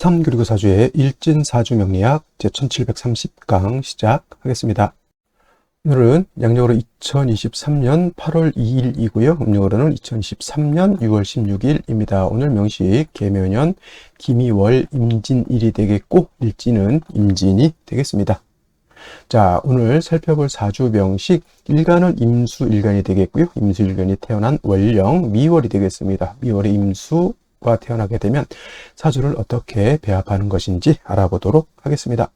3 그리고 4주의 일진사주 명리학 제1730강 시작하겠습니다. 오늘은 양력으로 2023년 8월 2일이고요. 음력으로는 2023년 6월 16일입니다. 오늘 명식 계묘년 기미월 임진일이 되겠고 일진은 임진이 되겠습니다. 자, 오늘 살펴볼 사주 명식 일간은 임수일간이 되겠고요. 임수일간이 태어난 월령 미월이 되겠습니다. 미월의 임수가 태어나게 되면 사주를 어떻게 배합하는 것인지 알아보도록 하겠습니다.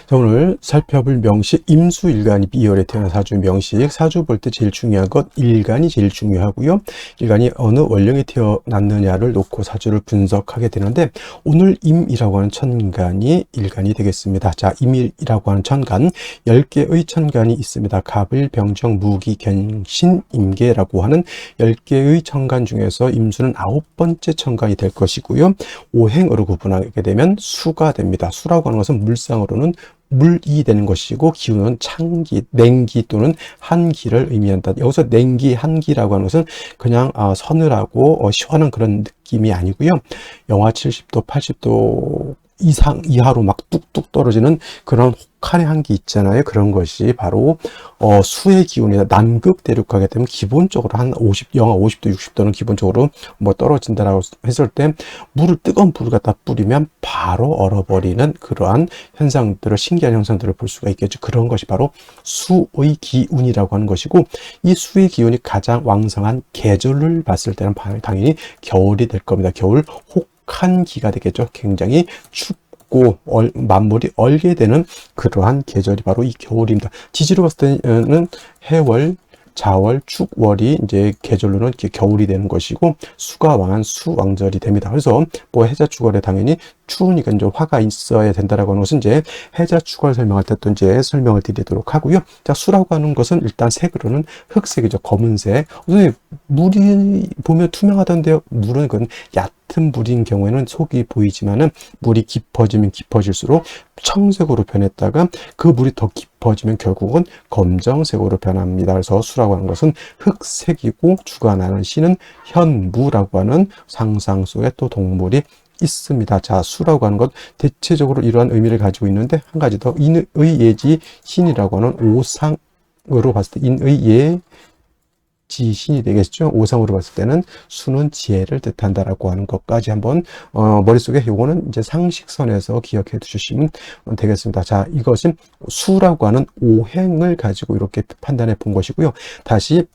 자, 오늘 살펴볼 명식 임수일간이 미월에 태어난 사주 명식. 사주 볼 때 제일 중요한 것 일간이 제일 중요하고요. 일간이 어느 월령에 태어났느냐를 놓고 사주를 분석하게 되는데 오늘 임이라고 하는 천간이 일간이 되겠습니다. 자, 임이라고 하는 천간 10개의 천간이 있습니다. 갑을, 병정, 무기, 견신, 임계라고 하는 10개의 천간 중에서 임수는 9번째 천간이 될 것이고요. 오행으로 구분하게 되면 수가 됩니다. 수라고 하는 것은 물상으로는 물이 되는 것이고 기운은 창기, 냉기 또는 한기를 의미한다. 여기서 냉기, 한기라고 하는 것은 그냥 서늘하고 시원한 그런 느낌이 아니고요. 영하 70도, 80도 이하로 막 뚝뚝 떨어지는 그런 혹한의 한기 있잖아요. 그런 것이 바로 수의 기운이다. 남극 대륙하게 되면 기본적으로 한 영하 50도, 60도는 기본적으로 떨어진다라고 했을 때 뜨거운 물을 갖다 뿌리면 바로 얼어버리는 그러한 현상들을, 신기한 현상들을 볼 수가 있겠죠. 그런 것이 바로 수의 기운이라고 하는 것이고, 이 수의 기운이 가장 왕성한 계절을 봤을 때는 당연히 겨울이 될 겁니다. 겨울 혹한기가 되겠죠. 굉장히 춥고 만물이 얼게 되는 그러한 계절이 바로 이 겨울입니다. 지지로 봤을 때는 해월, 자월, 축월이 이제 계절로는 이렇게 겨울이 되는 것이고 수가 왕한 수왕절이 됩니다. 그래서 해자축월에 당연히 추우니까 이제 화가 있어야 된다라고 하는 것은 이제 해자축월 설명할 때 또 이제 설명을 드리도록 하고요. 자, 수라고 하는 것은 일단 색으로는 흑색이죠. 검은색. 선생님, 물이 보면 투명하던데요. 물은 그건 얕은 물인 경우에는 속이 보이지만은 물이 깊어지면 깊어질수록 청색으로 변했다가 그 물이 더 깊어지면 결국은 검정색으로 변합니다. 그래서 수라고 하는 것은 흑색이고 주가 나는 신은 현무라고 하는 상상 속에 또 동물이 있습니다. 자, 수라고 하는 것 대체적으로 이러한 의미를 가지고 있는데 한 가지 더 인의 예지 신이라고 하는 오상으로 봤을 때 인의 예지신이 되겠죠. 오상으로 봤을 때는 수는 지혜를 뜻한다라고 하는 것까지 한번 머릿속에 요거는 이제 상식선에서 기억해 두시면 되겠습니다. 자, 이것은 수라고 하는 오행을 가지고 이렇게 판단해 본 것이고요. 다시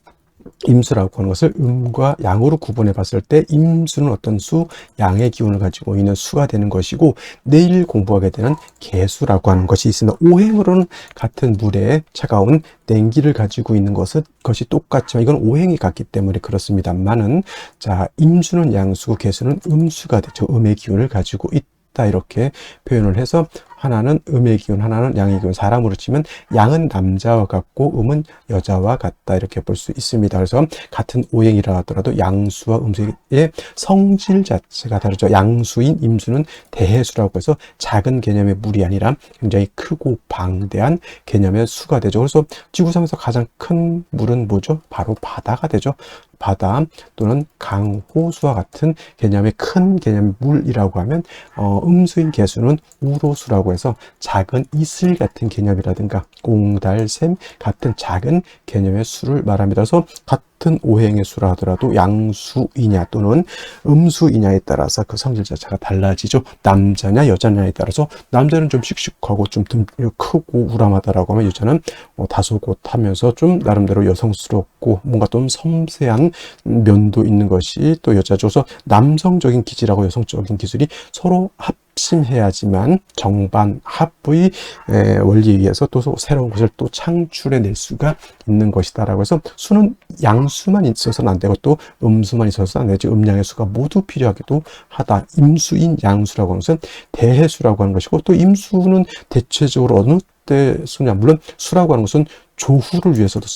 임수라고 하는 것을 음과 양으로 구분해 봤을 때 임수는 어떤 수, 양의 기운을 가지고 있는 수가 되는 것이고 내일 공부하게 되는 계수라고 하는 것이 있습니다. 오행으로는 같은 물에 차가운 냉기를 가지고 있는 것이 똑같지만 이건 오행이 같기 때문에 그렇습니다만은, 자, 임수는 양수고 계수는 음수가 되죠. 음의 기운을 가지고 있다, 이렇게 표현을 해서 하나는 음의 기운, 하나는 양의 기운. 사람으로 치면 양은 남자와 같고 음은 여자와 같다, 이렇게 볼 수 있습니다. 그래서 같은 오행이라 하더라도 양수와 음수의 성질 자체가 다르죠. 양수인 임수는 대해수라고 해서 작은 개념의 물이 아니라 굉장히 크고 방대한 개념의 수가 되죠. 그래서 지구상에서 가장 큰 물은 뭐죠? 바로 바다가 되죠. 바다 또는 강, 호수와 같은 개념의 큰 개념의 물이라고 하면 음수인 계수는 우로수라고 해서 작은 이슬 같은 개념이라든가 꽁달샘 같은 작은 개념의 수를 말합니다. 그래서 같은 오행의 수라 하더라도 양수이냐 또는 음수이냐에 따라서 그 성질 자체가 달라지죠. 남자냐 여자냐에 따라서 남자는 좀 씩씩하고 좀 크고 우람하다라고 하면 여자는 다소곳하면서 좀 나름대로 여성스럽고 뭔가 좀 섬세한 면도 있는 것이 또 여자죠. 그래서 남성적인 기질하고 여성적인 기질이 서로 합심해야지만 정반 합의 원리에 의해서 또 새로운 것을 또 창출해낼 수가 있는 것이다라고 해서 수는 양수만 있어서는 안 되고 또 음수만 있어서는 안 되지. 음양의 수가 모두 필요하기도 하다. 임수인 양수라고 하는 것은 대해수라고 하는 것이고 또 임수는 대체적으로 어느 때 쓰냐, 물론 수라고 하는 것은 조후를 위해서도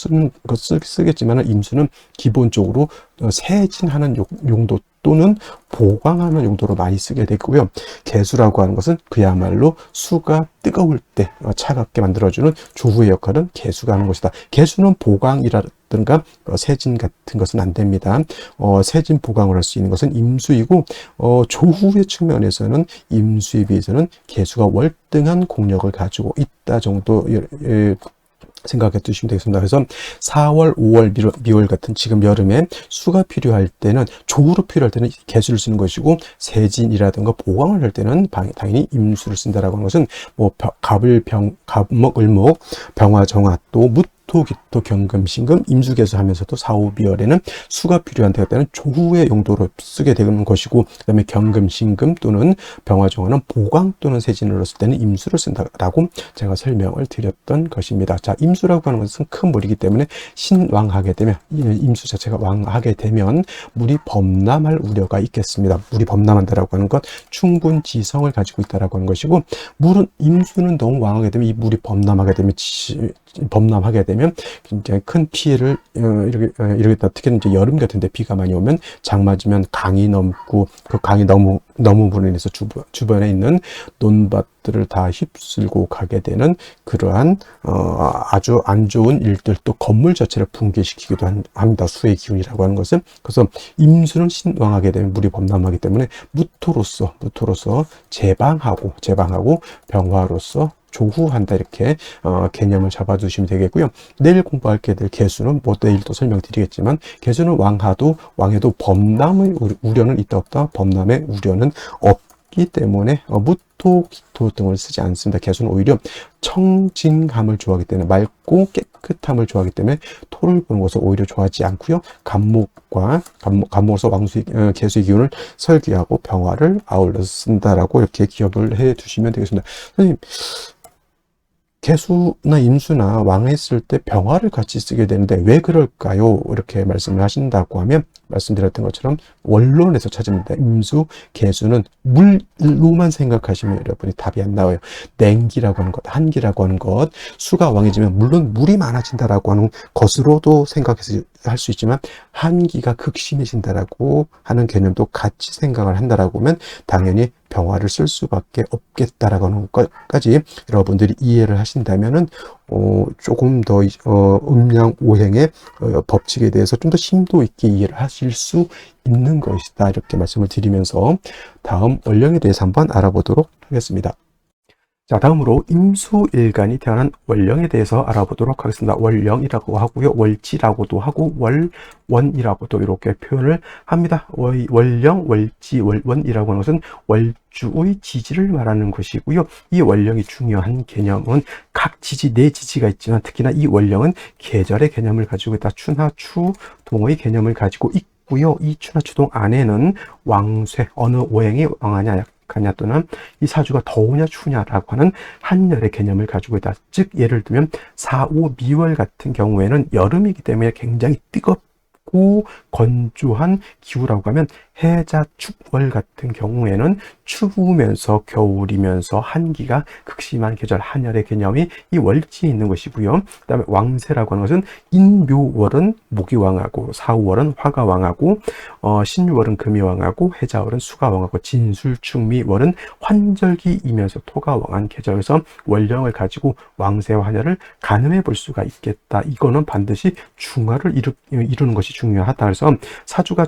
쓰겠지만 임수는 기본적으로 세진하는 용도 또는 보강하는 용도로 많이 쓰게 되고요. 계수라고 하는 것은 그야말로 수가 뜨거울 때 차갑게 만들어주는 조후의 역할은 계수가 하는 것이다. 계수는 보강이라 균이라든가 세진 같은 것은 안 됩니다. 세진 보강을 할 수 있는 것은 임수이고, 조후의 측면에서는 임수에 비해서는 개수가 월등한 공력을 가지고 있다 정도 생각해 두시면 되겠습니다. 그래서 4월, 5월, 미월 같은 지금 여름에 수가 필요할 때는, 조우로 필요할 때는 개수를 쓰는 것이고, 세진이라든가 보강을 할 때는 당연히 임수를 쓴다라고 하는 것은 뭐 갑을 갑목, 을목, 병화, 정화, 또 무토, 기토, 경금, 신금, 임수개수 하면서도 4, 5, 미월에는 수가 필요한 때는 조후의 용도로 쓰게 되는 것이고, 그 다음에 경금, 신금 또는 병화, 정화는 보강 또는 세진으로 쓸 때는 임수를 쓴다라고 제가 설명을 드렸던 것입니다. 자, 임수라고 하는 것은 큰 물이기 때문에 신왕하게 되면, 임수 자체가 왕하게 되면 물이 범람할 우려가 있겠습니다. 물이 범람한다라고 하는 것, 충분지성을 가지고 있다라고 하는 것이고, 물은, 임수는 너무 왕하게 되면 이 물이 범람하게 되면 굉장히 큰 피해를 이러겠다. 특히는 이제 여름 같은데 비가 많이 오면, 장 맞으면 강이 넘고, 그 강이 넘음으로 인해서 주변에 있는 논밭들을 다 휩쓸고 가게 되는 그러한 아주 안 좋은 일들, 또 건물 자체를 붕괴시키기도 합니다. 수의 기운이라고 하는 것은. 그래서 임수는 신왕하게 되면 물이 범람하기 때문에 무토로서 제방하고 병화로서 조후한다, 이렇게 개념을 잡아두시면 되겠고요. 내일 공부하게 될 개수는 뭐 내일 또 설명드리겠지만, 개수는 왕해도 범람의 우려는 있다 없다? 범람의 우려는 없기 때문에 무토, 기토 등을 쓰지 않습니다. 개수는 오히려 청진함을 좋아하기 때문에, 맑고 깨끗함을 좋아하기 때문에 토를 보는 것을 오히려 좋아하지 않고요. 갑목으로서 개수의 기운을 설계하고 병화를 아울러서 쓴다라고 이렇게 기억을 해 두시면 되겠습니다. 선생님, 개수나 임수나 왕했을 때 병화를 같이 쓰게 되는데 왜 그럴까요? 이렇게 말씀을 하신다고 하면, 말씀드렸던 것처럼 원론에서 찾습니다. 임수, 개수는 물로만 생각하시면 여러분이 답이 안 나와요. 냉기라고 하는 것, 한기라고 하는 것, 수가 왕해지면 물론 물이 많아진다라고 하는 것으로도 생각해서 할 수 있지만, 한기가 극심해진다라고 하는 개념도 같이 생각을 한다라고 하면 당연히 병화를 쓸 수밖에 없겠다라고 하는 것까지 여러분들이 이해를 하신다면은 조금 더 음양오행의 법칙에 대해서 좀 더 심도 있게 이해를 하실 수 있는 것이다, 이렇게 말씀을 드리면서 다음 월령에 대해서 한번 알아보도록 하겠습니다. 자, 다음으로 임수일간이 태어난 월령에 대해서 알아보도록 하겠습니다. 월령이라고 하고요, 월지라고도 하고 월원이라고도 이렇게 표현을 합니다. 월령, 월지, 월원이라고 하는 것은 월주의 지지를 말하는 것이고요. 이 월령이 중요한 개념은 각 지지, 네 지지가 있지만 특히나 이 월령은 계절의 개념을 가지고 있다. 춘하, 추, 동의 개념을 가지고 있고요. 이 춘하, 추동 안에는 왕쇠, 어느 오행이 왕하냐 가냐 또는 이 사주가 더우냐 추냐라고 하는 한열의 개념을 가지고 있다. 즉 예를 들면 4, 5, 미월 같은 경우에는 여름이기 때문에 굉장히 뜨겁고 건조한 기후라고 하면, 해자, 축월 같은 경우에는 추우면서 겨울이면서 한기가 극심한 계절, 한열의 개념이 이 월지에 있는 것이고요. 그 다음에 왕세라고 하는 것은 인묘월은 목이 왕하고, 사우월은 화가 왕하고, 신유월은 금이 왕하고, 해자월은 수가 왕하고, 진술축미월은 환절기이면서 토가 왕한 계절에서 월령을 가지고 왕세와 한열을 가늠해 볼 수가 있겠다. 이거는 반드시 중화를 이루는 것이 중요하다. 그래서 사주가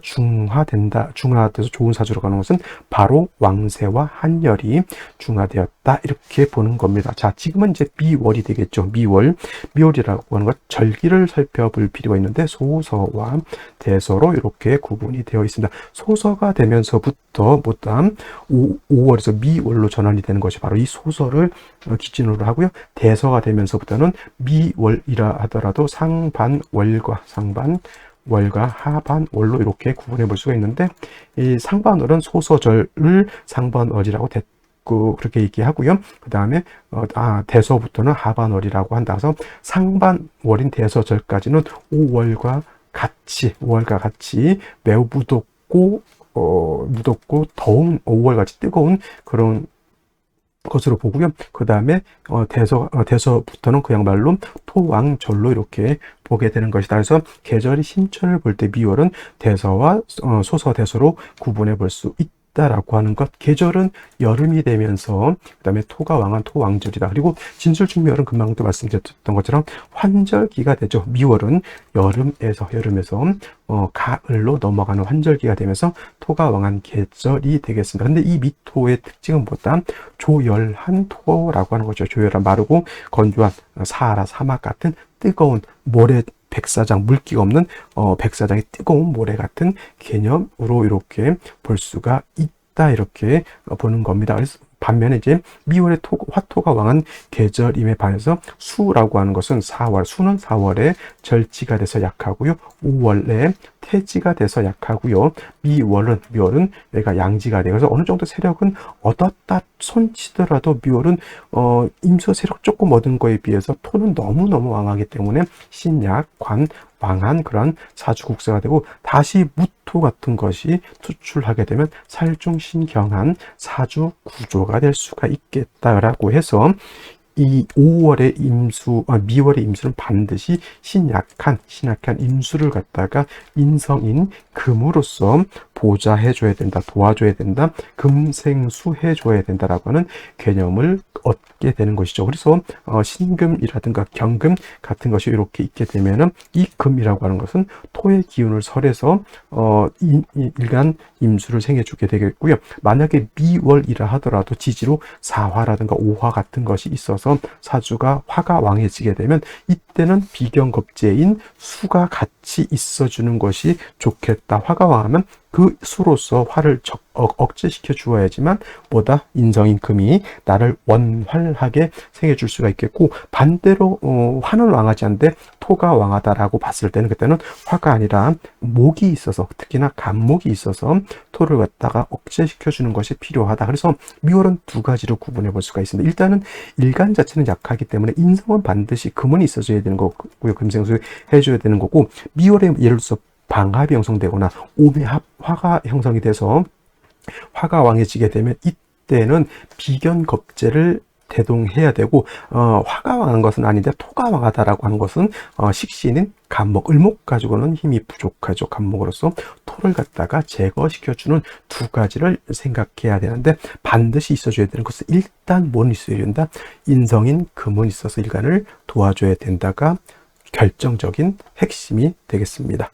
중화돼서 좋은 사주로 가는 것은 바로 왕세와 한열이 중화되었다, 이렇게 보는 겁니다. 자, 지금은 이제 미월이 되겠죠. 미월이라고 하는 것, 절기를 살펴볼 필요가 있는데 소서와 대서로 이렇게 구분이 되어 있습니다. 소서가 되면서부터 5월에서 미월로 전환이 되는 것이 바로 이 소서를 기준으로 하고요. 대서가 되면서부터는 미월이라 하더라도 상반월과 하반월로 이렇게 구분해 볼 수가 있는데, 이 상반월은 소서절을 상반월이라고 그렇게 얘기하고요. 그 다음에 대서부터는 하반월이라고 한다. 그래서 상반월인 대서절까지는 5월과 같이 매우 무덥고 더운 5월같이 뜨거운 그런 것으로 보고요. 그 다음에 대서부터는 그야말로 토왕절로 이렇게 보게 되는 것이다. 그래서 계절이 신천을 볼 때 미월은 대서와 소서, 대서로 구분해 볼 수 있다. 있다라고 하는 것. 계절은 여름이 되면서 그다음에 토가 왕한 토왕절이다. 그리고 진술충미월은 금방도 말씀드렸던 것처럼 환절기가 되죠. 미월은 여름에서 가을로 넘어가는 환절기가 되면서 토가 왕한 계절이 되겠습니다. 근데 이 미토의 특징은 뭐다? 조열한 토라고 하는 거죠. 조열한, 마르고 건조한 사하라, 사막 같은 뜨거운 모래, 백사장, 물기가 없는 백사장의 뜨거운 모래 같은 개념으로 이렇게 볼 수가 있다, 이렇게 보는 겁니다. 그래서 반면에 이제 미월의 화토가 왕한 계절임에 반해서 수라고 하는 것은 수는 4월에 절지가 돼서 약하고요. 5월에 태지가 돼서 약하고요. 미월은 얘가 양지가 돼요. 그래서 어느 정도 세력은 얻었다 손치더라도 미월은 임수 세력 조금 얻은 거에 비해서 토는 너무너무 왕하기 때문에 신약, 관, 왕한 그런 사주국세가 되고, 다시 무토 같은 것이 투출하게 되면 살중신경한 사주 구조가 될 수가 있겠다라고 해서 이 5월의 미월의 임수는 반드시 신약한 임수를 갖다가 인성인 금으로서 보좌해줘야 된다, 도와줘야 된다, 금생수해줘야 된다라고 하는 개념을 얻게 되는 것이죠. 그래서 신금이라든가 경금 같은 것이 이렇게 있게 되면은 이 금이라고 하는 것은 토의 기운을 설해서 일간 임수를 생해주게 되겠고요. 만약에 미월이라 하더라도 지지로 사화라든가 오화 같은 것이 있어서 사주가 화가 왕해지게 되면 이때는 비경겁제인 수가 같이 있어주는 것이 좋겠다. 화가 왕하면 그 수로서 화를 억제시켜 주어야지만 보다 인성인 금이 나를 원활하게 생해줄 수가 있겠고, 반대로 화는 왕하지 않는데 토가 왕하다라고 봤을 때는 그때는 화가 아니라 목이 있어서, 특히나 간목이 있어서 토를 갖다가 억제시켜 주는 것이 필요하다. 그래서 미월은 두 가지로 구분해 볼 수가 있습니다. 일단은 일간 자체는 약하기 때문에 인성은 반드시 금은 있어줘야 되는 거고요. 금생수 해줘야 되는 거고, 미월에 예를 들어서 방합이 형성되거나 오매합 화가 형성이 돼서 화가 왕해지게 되면 이때는 비견겁제를 대동해야 되고, 화가 왕한 것은 아닌데 토가 왕하다라고 하는 것은 식신인 간목, 을목 가지고는 힘이 부족하죠. 간목으로서 토를 갖다가 제거시켜주는 두 가지를 생각해야 되는데, 반드시 있어줘야 되는 것은 일단 뭔 있어야 된다? 인성인 금은 있어서 일간을 도와줘야 된다가 결정적인 핵심이 되겠습니다.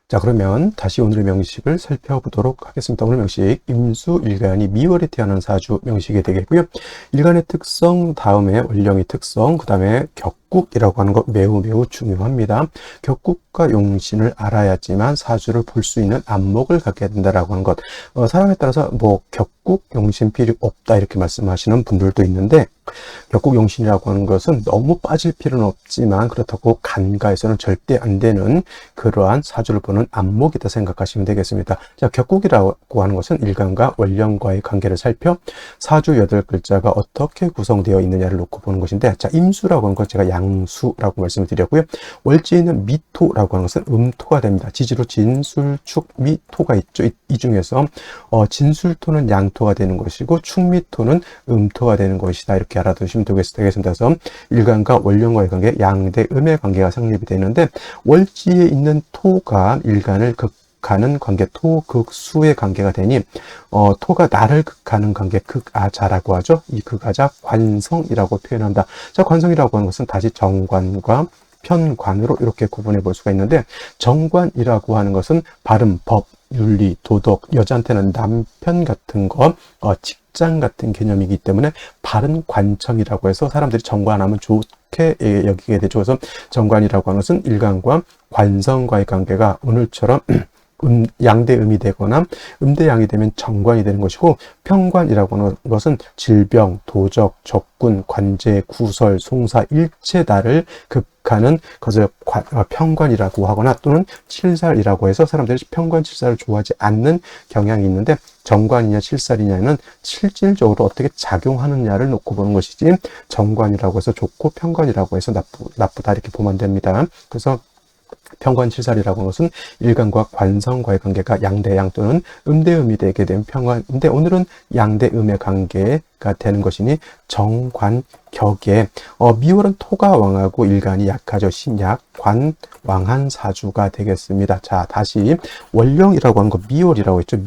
자, 그러면 다시 오늘의 명식을 살펴보도록 하겠습니다. 오늘 명식, 임수 일간이 미월에 태어난 사주 명식이 되겠고요. 일간의 특성, 다음에 원령의 특성, 그 다음에 격국이라고 하는 것 매우 중요합니다. 격국과 용신을 알아야지만 사주를 볼 수 있는 안목을 갖게 된다라고 하는 것. 사람에 따라서 뭐 격국, 용신 필요 없다 이렇게 말씀하시는 분들도 있는데, 격국 용신이라고 하는 것은 너무 빠질 필요는 없지만 그렇다고 간가에서는 절대 안 되는 그러한 사주를 보는 안목이다 생각하시면 되겠습니다. 자, 격국이라고 하는 것은 일간과 원령과의 관계를 살펴 사주 8글자가 어떻게 구성되어 있느냐를 놓고 보는 것인데, 자, 임수라고 하는 것 제가 양수라고 말씀을 드렸고요. 월지에 있는 미토라고 하는 것은 음토가 됩니다. 지지로 진술, 축, 미토가 있죠. 이 중에서 진술토는 양토가 되는 것이고 축미토는 음토가 되는 것이다. 이렇게 알아두시면 되겠습니다. 그래서 일간과 원령과의 관계, 양대 음의 관계가 성립이 되는데, 월지에 있는 토가 일간을 극하는 관계, 토극수의 관계가 되니 토가 나를 극하는 관계, 극아자라고 하죠. 이 극아자 관성이라고 표현합니다. 자, 관성이라고 하는 것은 다시 정관과 편관으로 이렇게 구분해 볼 수가 있는데, 정관이라고 하는 것은 발음, 법, 윤리, 도덕, 여자한테는 남편 같은 거, 직장 같은 개념이기 때문에 바른 관청이라고 해서 사람들이 정관하면 좋게 여기게 되죠. 그래서 정관이라고 하는 것은 일간과 관성과의 관계가 오늘처럼 양대음이 되거나 음대양이 되면 정관이 되는 것이고, 편관이라고 하는 것은 질병, 도적, 적군, 관제, 구설, 송사, 일체 나를 극하는 것을 편관이라고 하거나 또는 칠살이라고 해서 사람들이 편관, 칠살을 좋아하지 않는 경향이 있는데, 정관이냐 칠살이냐는 실질적으로 어떻게 작용하느냐를 놓고 보는 것이지, 정관이라고 해서 좋고 편관이라고 해서 나쁘다 이렇게 보면 됩니다. 그래서 평관칠살이라고 하는 것은 일간과 관성과의 관계가 양대양 또는 음대음이 되게 되면 평관인데, 오늘은 양대음의 관계가 되는 것이니 정관격에 미월은 토가 왕하고 일간이 약하죠. 신약 관왕한 사주가 되겠습니다. 자, 다시 월령이라고 하는 것, 미월이라고 했죠.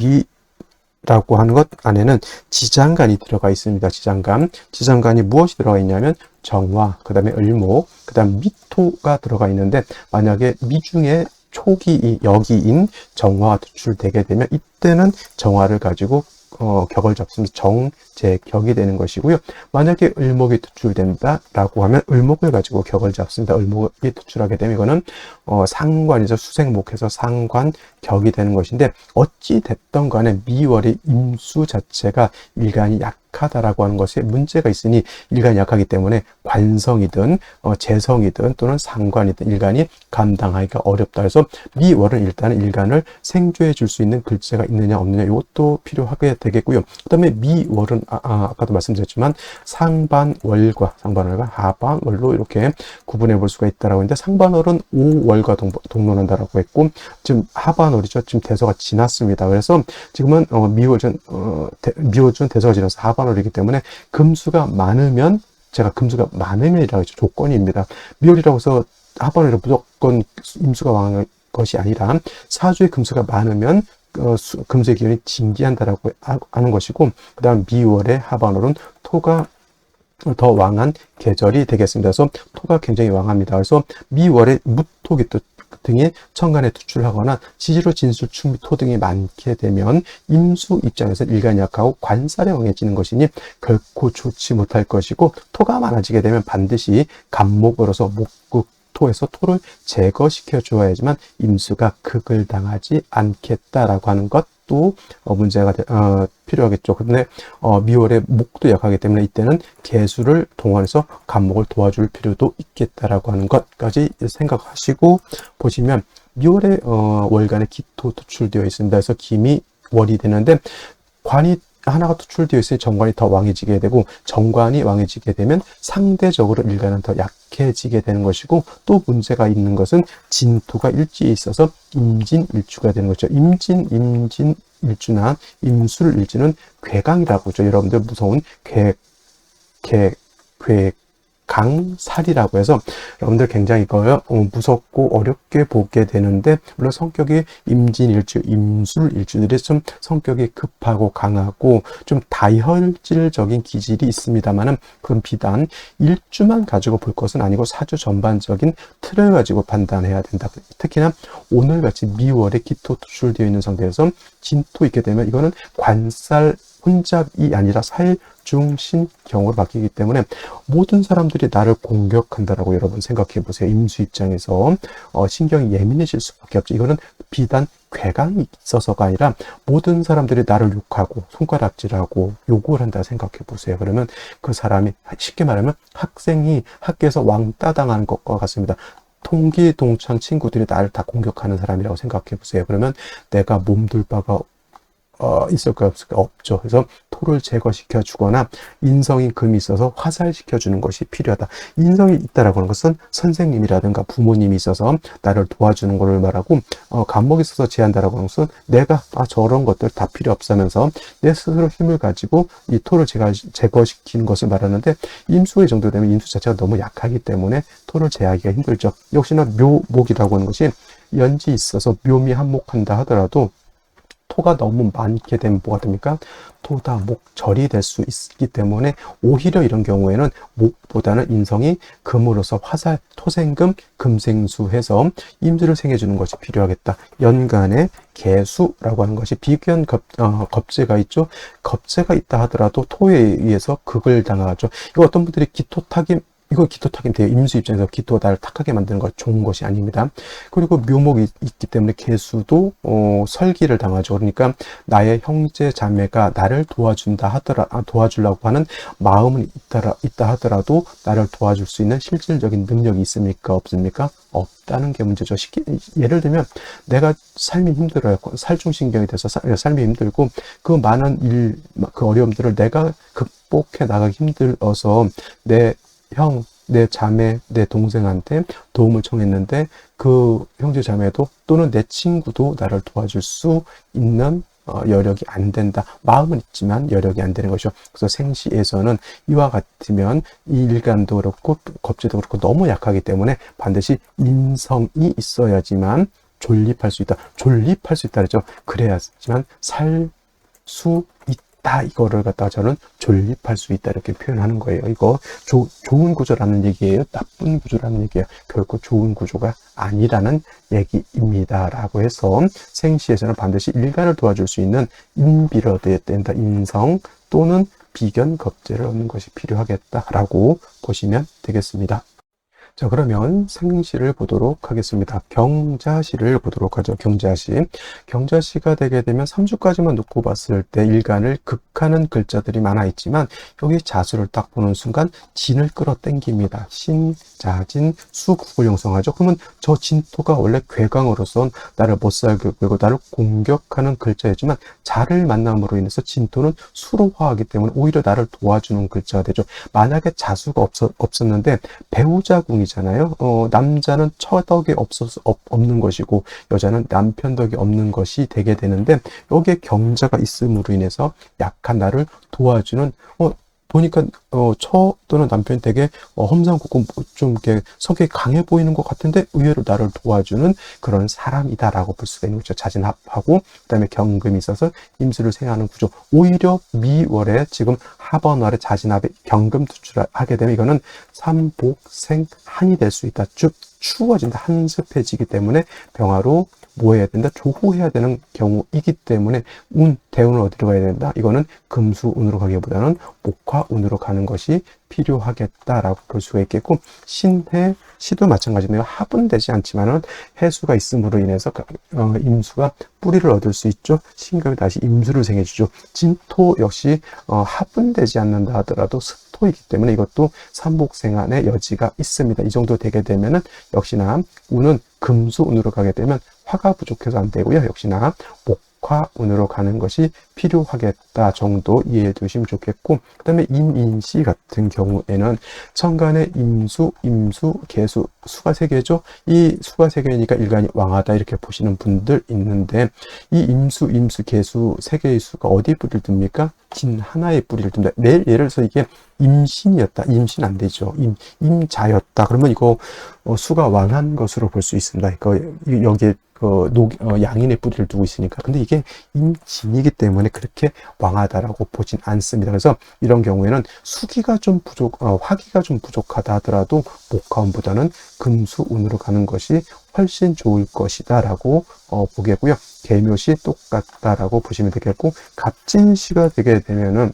라고 하는 것 안에는 지장간이 들어가 있습니다. 지장간이 무엇이 들어가 있냐면 정화, 그 다음에 을목, 그 다음 미토가 들어가 있는데, 만약에 미중에 초기 여기인 정화가 투출되게 되면 이때는 정화를 가지고 격을 잡습니다. 정제격이 되는 것이고요. 만약에 을목이 투출된다라고 하면 을목을 가지고 격을 잡습니다. 을목이 투출하게 되면 이거는 상관이죠. 수생목해서 상관격이 되는 것인데, 어찌 됐던 간에 미월의 임수 자체가 일간이 약하다라고 하는 것에 문제가 있으니, 일간이 약하기 때문에 관성이든 재성이든 또는 상관이든 일간이 감당하기가 어렵다 해서 미월은 일단은 일간을 생조해 줄 수 있는 글자가 있느냐 없느냐, 이것도 필요하게 되겠고요. 그 다음에 미월은 아까도 말씀드렸지만 상반월과 하반월로 이렇게 구분해 볼 수가 있다라고 했는데, 상반월은 5월과 동론한다라고 했고, 지금 하반월이죠. 지금 대서가 지났습니다. 그래서 지금은 미월 전 대서가 지나서 하반월이기 때문에 금수가 많으면, 제가 금수가 많으면이라고 했죠. 조건입니다. 미월이라고 해서 하반월에 무조건 임수가 왕한 것이 아니라, 사주에 금수가 많으면 금수의 기운이 징기한다라고 하는 것이고, 그 다음 미월의 하반월은 토가 더 왕한 계절이 되겠습니다. 그래서 토가 굉장히 왕합니다. 그래서 미월에 무토기 등이 천간에 투출하거나 지지로 진술, 충미, 토 등이 많게 되면 임수 입장에서 일간이 약하고 관살에 왕해지는 것이니 결코 좋지 못할 것이고, 토가 많아지게 되면 반드시 간목으로서 목극 토에서 토를 제거시켜 줘야지만 임수가 극을 당하지 않겠다라고 하는 것도 문제가 필요하겠죠. 근데 미월에 목도 약하기 때문에 이때는 개수를 동원해서 간목을 도와줄 필요도 있겠다라고 하는 것까지 생각하시고 보시면, 미월에 월간에 기토 투출되어 있습니다. 그래서 김이 월이 되는데, 관이 하나가 투출되어 있으니 정관이 더 왕해지게 되고, 정관이 왕해지게 되면 상대적으로 일간은 더 약해지게 되는 것이고, 또 문제가 있는 것은 진토가 일지에 있어서 임진일주가 되는 거죠. 임진일주나 임술일주는 괴강이라고 하죠. 여러분들 무서운 강살이라고 해서 여러분들 굉장히 이거 무섭고 어렵게 보게 되는데, 물론 성격이 임진일주, 임술일주들이 좀 성격이 급하고 강하고 좀 다혈질적인 기질이 있습니다만은, 그건 비단 일주만 가지고 볼 것은 아니고 사주 전반적인 틀을 가지고 판단해야 된다. 특히나 오늘같이 미월에 기토 투출되어 있는 상태에서 진토 있게 되면 이거는 관살 혼잡이 아니라 살중신경으로 바뀌기 때문에 모든 사람들이 나를 공격한다라고 여러분 생각해 보세요. 임수 입장에서 신경이 예민해질 수밖에 없죠. 이거는 비단 괴강이 있어서가 아니라 모든 사람들이 나를 욕하고 손가락질하고 욕을 한다 생각해 보세요. 그러면 그 사람이, 쉽게 말하면 학생이 학교에서 왕따 당하는 것과 같습니다. 동기 동창 친구들이 나를 다 공격하는 사람이라고 생각해 보세요. 그러면 내가 몸둘 바가 있을까 없을까? 없죠. 그래서 토를 제거시켜 주거나 인성인 금이 있어서 화살시켜 주는 것이 필요하다. 인성이 있다라고 하는 것은 선생님이라든가 부모님이 있어서 나를 도와주는 것을 말하고, 간목이 있어서 제한다라고 하는 것은 내가 저런 것들 다 필요 없으면서 내 스스로 힘을 가지고 이 토를 제거시키는 것을 말하는데, 임수의 정도 되면 임수 자체가 너무 약하기 때문에 토를 제하기가 힘들죠. 역시나 묘목이라고 하는 것이 연지 있어서 묘미 한목한다 하더라도 토가 너무 많게 되면 뭐가 됩니까? 토다 목절이 될 수 있기 때문에 오히려 이런 경우에는 목보다는 인성이 금으로서 화살, 토생금, 금생수해서 임수를 생해주는 것이 필요하겠다. 연간에 개수라고 하는 것이 비견 겁재가 있죠. 겁재가 있다 하더라도 토에 의해서 극을 당하죠. 이거 어떤 분들이 기토타김, 이거 기토타김 돼요. 임수 입장에서 기토가 나를 탁하게 만드는 것 좋은 것이 아닙니다. 그리고 묘목이 있기 때문에 개수도 설기를 당하죠. 그러니까 나의 형제 자매가 나를 도와주려고 하는 마음은 있다 하더라도 나를 도와줄 수 있는 실질적인 능력이 있습니까? 없습니까? 없다는 게 문제죠. 예를 들면 내가 삶이 힘들어요. 살중신경이 돼서 삶이 힘들고 그 많은 그 어려움들을 내가 극복해 나가기 힘들어서 내 형, 내 자매, 내 동생한테 도움을 청했는데 그 형제 자매도 또는 내 친구도 나를 도와줄 수 있는 여력이 안 된다. 마음은 있지만 여력이 안 되는 것이죠. 그래서 생시에서는 이와 같으면 이 일간도 그렇고 겁재도 그렇고 너무 약하기 때문에 반드시 인성이 있어야지만 존립할 수 있다. 존립할 수 있다 그랬죠. 그래야지만 살 수 있다. 이거를 갖다가 저는 존립할 수 있다 이렇게 표현하는 거예요. 이거 좋은 구조라는 얘기예요. 나쁜 구조라는 얘기예요. 결코 좋은 구조가 아니라는 얘기입니다. 라고 해서 생시에서는 반드시 일간을 도와줄 수 있는 인비를 얻어야 된다. 인성 또는 비견 겁재를 얻는 것이 필요하겠다라고 보시면 되겠습니다. 자, 그러면 생시를 보도록 하겠습니다. 경자시를 보도록 하죠. 경자시. 경자시가 되게 되면 3주까지만 놓고 봤을 때 일간을 극하는 글자들이 많아 있지만 여기 자수를 딱 보는 순간 진을 끌어당깁니다. 신, 자진, 수, 국을 형성하죠. 그러면 저 진토가 원래 괴강으로선 나를 못 살게 하고 나를 공격하는 글자이지만 자를 만남으로 인해서 진토는 수로 화하기 때문에 오히려 나를 도와주는 글자가 되죠. 만약에 자수가 없었는데 배우자궁 이잖아요. 남자는 처덕이 없는 것이고 여자는 남편 덕이 없는 것이 되게 되는데 여기에 경자가 있음으로 인해서 약한 나를 도와주는 보니까 처 또는 남편이 되게 험상궂고 좀 이렇게 성격이 강해 보이는 것 같은데 의외로 나를 도와주는 그런 사람이다라고 볼 수가 있는 거죠. 자진합하고 그다음에 경금이 있어서 임수를 생하는 구조. 오히려 미월에 지금 하번월에 자진합에 경금 투출하게 되면 이거는 삼복생한이 될 수 있다. 쭉 추워진다. 한습해지기 때문에 병화로 뭐 해야 된다? 조호해야 되는 경우이기 때문에 대운을 어디로 가야 된다? 이거는 금수운으로 가기보다는 목화운으로 가는 것이 필요하겠다라고 볼 수가 있겠고, 신해, 시도 마찬가지네요. 합은 되지 않지만은 해수가 있음으로 인해서 임수가 뿌리를 얻을 수 있죠. 신금이 다시 임수를 생해주죠. 진토 역시 합은 되지 않는다 하더라도 습토이기 때문에 이것도 삼복생한의 여지가 있습니다. 이 정도 되게 되면은 역시나 운은 금수운으로 가게 되면 화가 부족해서 안 되고요. 역시나 목화운으로 가는 것이 필요하겠다 정도 이해해 두시면 좋겠고, 그 다음에 임인시 같은 경우에는 천간에 임수, 계수, 수가 3개죠. 이 수가 3개니까 일간이 왕하다 이렇게 보시는 분들 있는데 이 임수, 계수 3개의 수가 어디에 뿌리를 듭니까? 진 하나에 뿌리를 듭니다. 예를 들어서 이게 임신이었다. 임신 안 되죠. 임자였다. 그러면 이거 수가 왕한 것으로 볼 수 있습니다. 여기에 양인의 뿌리를 두고 있으니까. 근데 이게 임진이기 때문에 그렇게 왕하다라고 보진 않습니다. 그래서 이런 경우에는 화기가 좀 부족하다 하더라도 목화운보다는 금수운으로 가는 것이 훨씬 좋을 것이다라고 보겠고요. 계묘시 똑같다라고 보시면 되겠고, 갑진시가 되게 되면은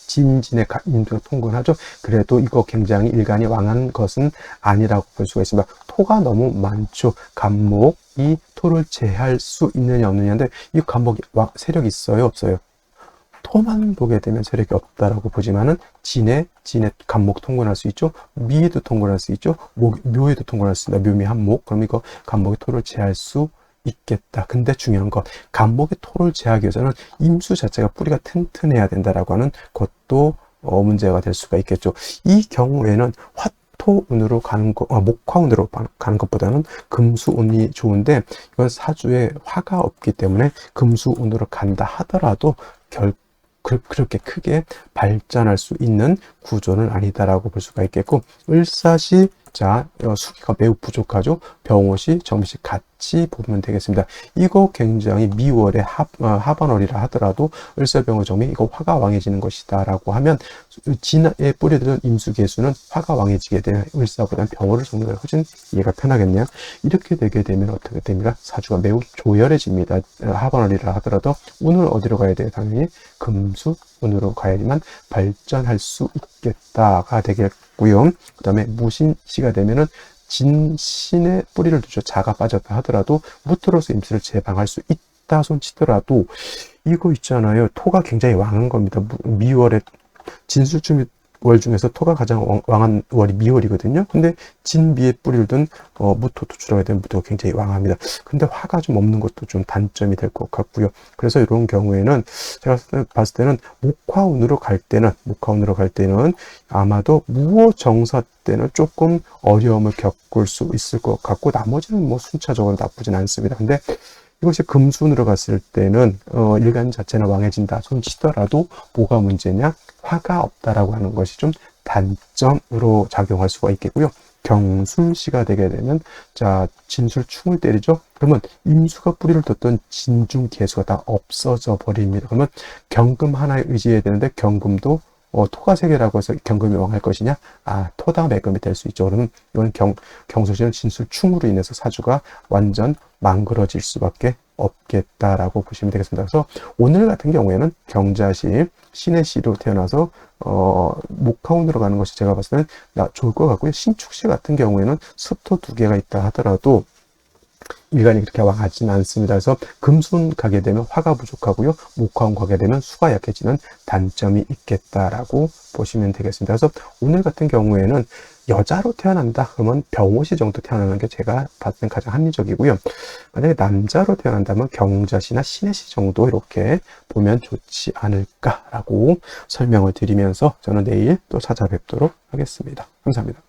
진진의 인도가 통근하죠. 그래도 이거 굉장히 일간이 왕한 것은 아니라고 볼 수가 있습니다. 토가 너무 많죠. 간목이 토를 제할 수 있느냐 없느냐인데 이 간목이 세력이 있어요 없어요? 토만 보게 되면 세력이 없다라고 보지만은 진에 간목 통근할 수 있죠. 미에도 통근할 수 있죠. 묘에도 통근할 수 있습니다. 묘미 한목. 그럼 이거 간목이 토를 제할 수 있겠다. 근데 중요한 건 간목의 토를 제하기 위해서는 임수 자체가 뿌리가 튼튼해야 된다라고 하는 것도 문제가 될 수가 있겠죠. 이 경우에는 화토운으로 가는 것, 목화운으로 가는 것보다는 금수운이 좋은데 이건 사주에 화가 없기 때문에 금수운으로 간다 하더라도 그렇게 크게 발전할 수 있는 구조는 아니다라고 볼 수가 있겠고, 을사시 수기가 매우 부족하죠. 병호시, 정시 같이 보면 되겠습니다. 이거 굉장히 미월의 하반월이라 하더라도 을사병호 정미 이거 화가 왕해지는 것이다 라고 하면 진에 뿌리들은 임수계수는 화가 왕해지게 되면 을사보다는 병호를 정리가 훨씬 이해가 편하겠네요. 이렇게 되게 되면 어떻게 됩니까? 사주가 매우 조열해집니다. 하반월이라 하더라도 운을 어디로 가야 돼요? 당연히 금수운으로 가야지만 발전할 수 있겠다가 되겠고요. 그 다음에 무신시가 되면은 진신의 뿌리를 두죠. 자가 빠졌다 하더라도 무토로서 임수를 제방할 수 있다 손치더라도 이거 있잖아요. 토가 굉장히 왕한 겁니다. 미월에 진술쯤이 월 중에서 토가 가장 왕한 월이 미월이거든요. 근데 진미에 뿌리를 둔 무토, 토출하게 되면 무토가 굉장히 왕합니다. 근데 화가 좀 없는 것도 좀 단점이 될 것 같고요. 그래서 이런 경우에는 제가 봤을 때는 목화운으로 갈 때는 아마도 무오정사 때는 조금 어려움을 겪을 수 있을 것 같고, 나머지는 뭐 순차적으로 나쁘진 않습니다. 근데 이것이 금순으로 갔을 때는 일간 자체는 왕해진다 손 치더라도 뭐가 문제냐, 화가 없다라고 하는 것이 좀 단점으로 작용할 수가 있겠고요. 경술시가 되게 되면, 자, 진술충을 때리죠. 그러면 임수가 뿌리를 뒀던 진중개수가 다 없어져 버립니다. 그러면 경금 하나에 의지해야 되는데, 경금도 토가 세 개라고 해서 경금이 왕할 것이냐? 토다 매금이 될 수 있죠. 그러면 이건 경술시는 진술충으로 인해서 사주가 완전 망그러질 수밖에 없겠다라고 보시면 되겠습니다. 그래서 오늘 같은 경우에는 경자시, 신해시로 태어나서 목화운으로 가는 것이 제가 봤을 때는 좋을 것 같고요. 신축시 같은 경우에는 습토 2개가 있다 하더라도 일간이 그렇게 왕하지는 않습니다. 그래서 금순 가게 되면 화가 부족하고요. 목화운 가게 되면 수가 약해지는 단점이 있겠다라고 보시면 되겠습니다. 그래서 오늘 같은 경우에는 여자로 태어난다 그러면 병호시 정도 태어나는 게 제가 봤을 땐 가장 합리적이고요. 만약에 남자로 태어난다면 경자시나 신해시 정도 이렇게 보면 좋지 않을까라고 설명을 드리면서 저는 내일 또 찾아뵙도록 하겠습니다. 감사합니다.